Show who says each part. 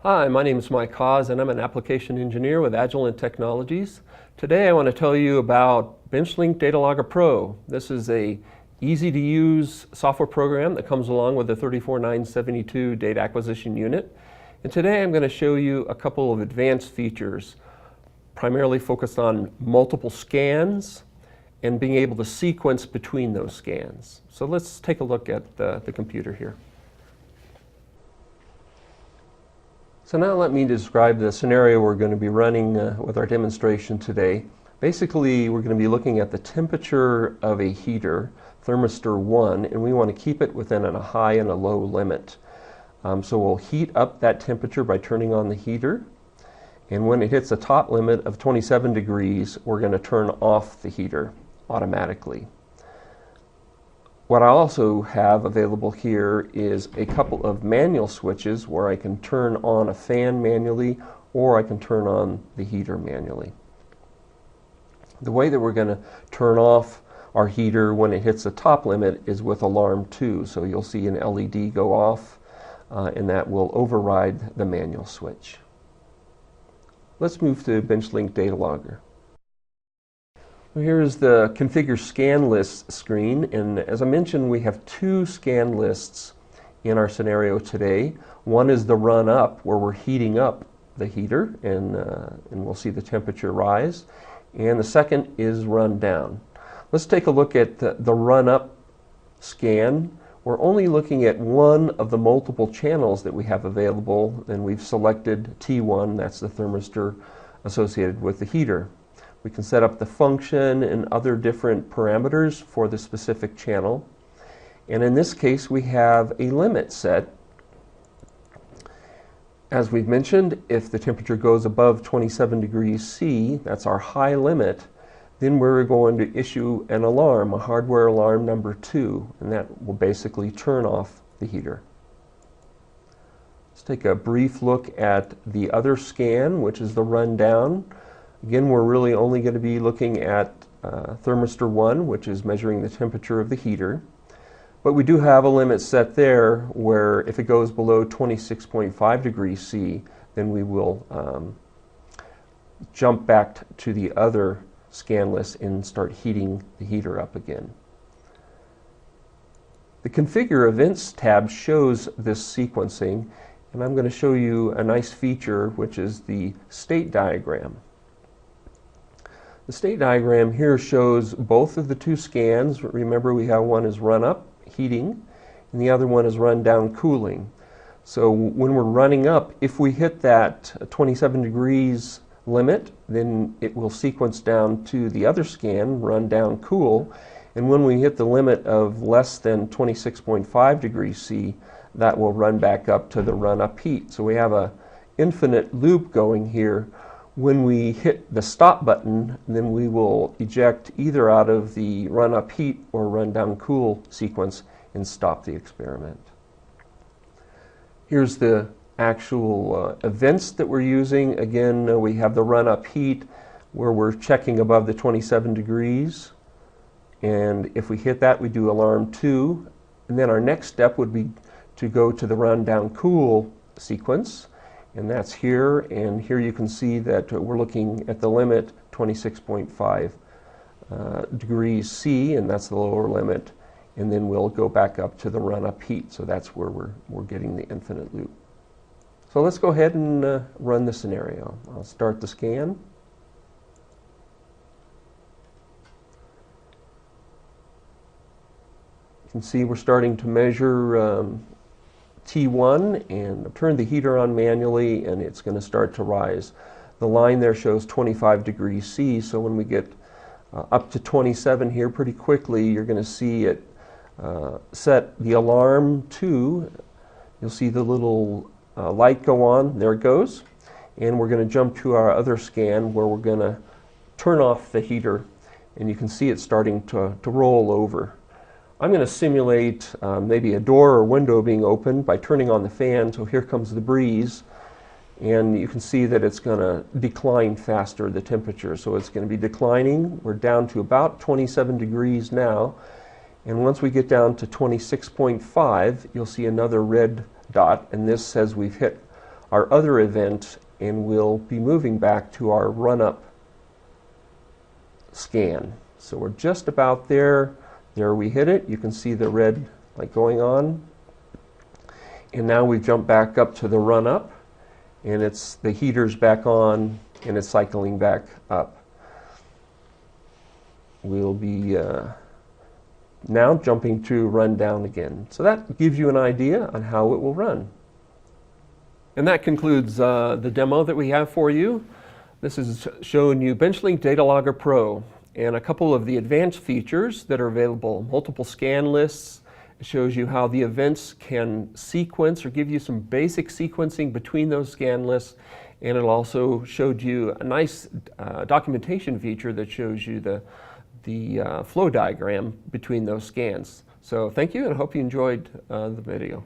Speaker 1: Hi, my name is Mike Hawes and I'm an application engineer with Agilent Technologies. Today I want to tell you about BenchLink Data Logger Pro. This is a easy to use software program that comes along with the 34972 data acquisition unit. And today I'm going to show you a couple of advanced features, primarily focused on multiple scans and being able to sequence between those scans. So let's take a look at the computer here. So now let me describe the scenario we're going to be running with our demonstration today. Basically, we're going to be looking at the temperature of a heater, thermistor 1, and we want to keep it within a high and a low limit. So we'll heat up that temperature by turning on the heater, and when it hits the top limit of 27 degrees, we're going to turn off the heater automatically. What I also have available here is a couple of manual switches where I can turn on a fan manually or I can turn on the heater manually. The way that we're going to turn off our heater when it hits the top limit is with alarm 2. So you'll see an LED go off and that will override the manual switch. Let's move to BenchLink Data Logger. Here's the Configure Scan List screen, and as I mentioned, we have two scan lists in our scenario today. One is the run up, where we're heating up the heater, and we'll see the temperature rise. And the second is run down. Let's take a look at the run up scan. We're only looking at one of the multiple channels that we have available, and we've selected T1, that's the thermistor associated with the heater. We can set up the function and other different parameters for the specific channel. And in this case, we have a limit set. As we've mentioned, if the temperature goes above 27 degrees C, that's our high limit, then we're going to issue an alarm, a hardware alarm number 2, and that will basically turn off the heater. Let's take a brief look at the other scan, which is the run down. Again, we're really only going to be looking at thermistor 1, which is measuring the temperature of the heater. But we do have a limit set there where if it goes below 26.5 degrees C, then we will jump back to the other scan list and start heating the heater up again. The Configure Events tab shows this sequencing, and I'm going to show you a nice feature, which is the state diagram. The state diagram here shows both of the two scans. Remember, we have one is run up, heating, and the other one is run down, cooling. So when we're running up, if we hit that 27 degrees limit, then it will sequence down to the other scan, run down, cool. And when we hit the limit of less than 26.5 degrees C, that will run back up to the run up heat. So we have an infinite loop going here. When we hit the stop button, then we will eject either out of the run up heat or run down cool sequence and stop the experiment. Here's the actual events that we're using. Again, we have the run up heat where we're checking above the 27 degrees. And if we hit that, we do alarm 2. And then our next step would be to go to the run down cool sequence. And that's here, and here you can see that we're looking at the limit 26.5 degrees C, and that's the lower limit, and then we'll go back up to the run-up heat, so that's where we're getting the infinite loop. So let's go ahead and run the scenario. I'll start the scan. You can see we're starting to measure T1, and I've turned the heater on manually, and it's going to start to rise. The line there shows 25 degrees C, so when we get up to 27 here pretty quickly, you're going to see it set the alarm 2. You'll see the little light go on. There it goes. And we're going to jump to our other scan where we're going to turn off the heater, and you can see it starting to roll over. I'm going to simulate maybe a door or window being opened by turning on the fan. So here comes the breeze, and you can see that it's going to decline faster, the temperature. So it's going to be declining. We're down to about 27 degrees now, and once we get down to 26.5, you'll see another red dot, and this says we've hit our other event, and we'll be moving back to our run-up scan. So we're just about there. There we hit it. You can see the red light going on. And now we jump back up to the run-up, and it's the heater's back on, and it's cycling back up. We'll be now jumping to run down again. So that gives you an idea on how it will run. And that concludes the demo that we have for you. This is showing you BenchLink Data Logger Pro and a couple of the advanced features that are available. Multiple scan lists. It shows you how the events can sequence or give you some basic sequencing between those scan lists. And it also showed you a nice documentation feature that shows you the flow diagram between those scans. So thank you, and I hope you enjoyed the video.